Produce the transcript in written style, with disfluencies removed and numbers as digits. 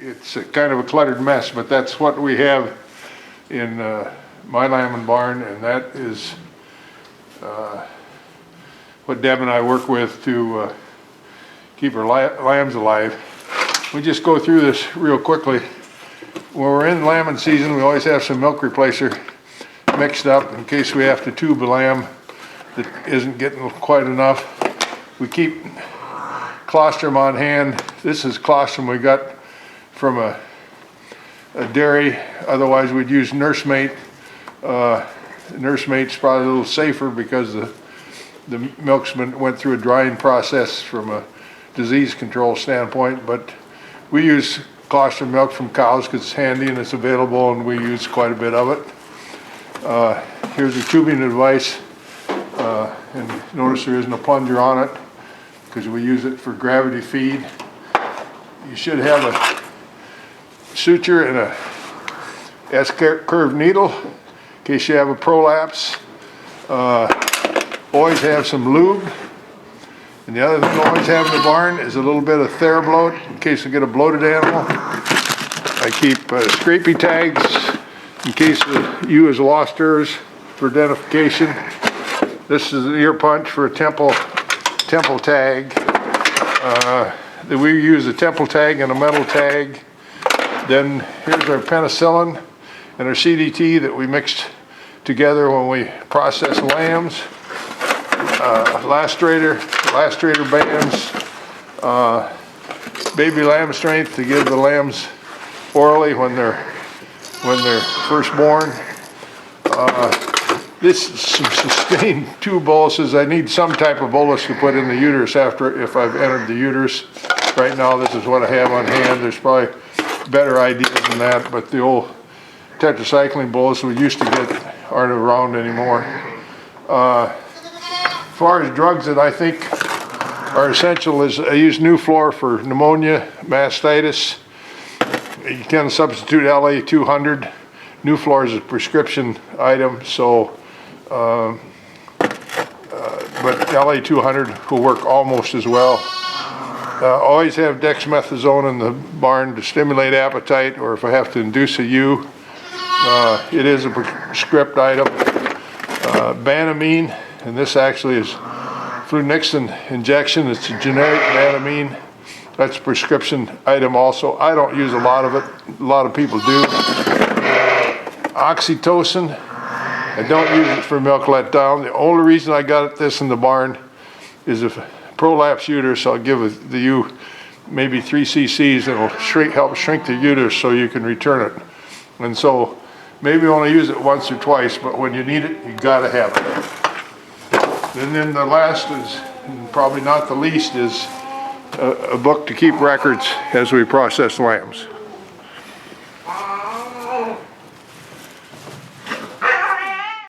it's kind of a cluttered mess, but that's what we have in my lambing barn, and that is what Deb and I work with to keep our lambs alive. We just go through this real quickly. When we're in lambing season, we always have some milk replacer mixed up in case we have to tube a lamb that isn't getting quite enough. We keep colostrum on hand. This is colostrum we got from a dairy. Otherwise we'd use Nursemate. Nursemate's probably a little safer because the milk's went through a drying process from a disease control standpoint, but we use colostrum milk from cows because it's handy and it's available, and we use quite a bit of it. Here's the tubing advice, and notice there isn't a plunger on it because we use it for gravity feed. You should have a suture and a S-curve needle in case you have a prolapse. Always have some lube. And the other thing I always have in the barn is a little bit of TheraBloat in case I get a bloated animal. I keep scrapie tags in case the ewe has lost hers for identification. This is an ear punch for a temple tag. We use a temple tag and a metal tag. Then here's our penicillin and our CDT that we mixed together when we process lambs. Lastrator bands, baby lamb strength to give the lambs orally when they're first born. This is some sustained tube boluses. I need some type of bolus to put in the uterus if I've entered the uterus. Right now this is what I have on hand. There's probably better ideas than that, but the old tetracycline bolus we used to get aren't around anymore. As far as drugs that I think are essential is I use Nuflor for pneumonia, mastitis. You can substitute LA200. Nuflor is a prescription item, so but LA200 will work almost as well. Always have dexamethasone in the barn to stimulate appetite, or if I have to induce a ewe. It is a prescribed item. Banamine, and this actually is flunixin injection. It's a generic Banamine. That's a prescription item also. I don't use a lot of it. A lot of people do. Oxytocin. I don't use it for milk letdown. The only reason I got this in the barn is if prolapse uterus, I'll give the ewe maybe 3 cc's and it'll help shrink the uterus so you can return it. And so maybe only use it once or twice, but when you need it, you gotta have it. And then the last is, and probably not the least, is a book to keep records as we process lambs.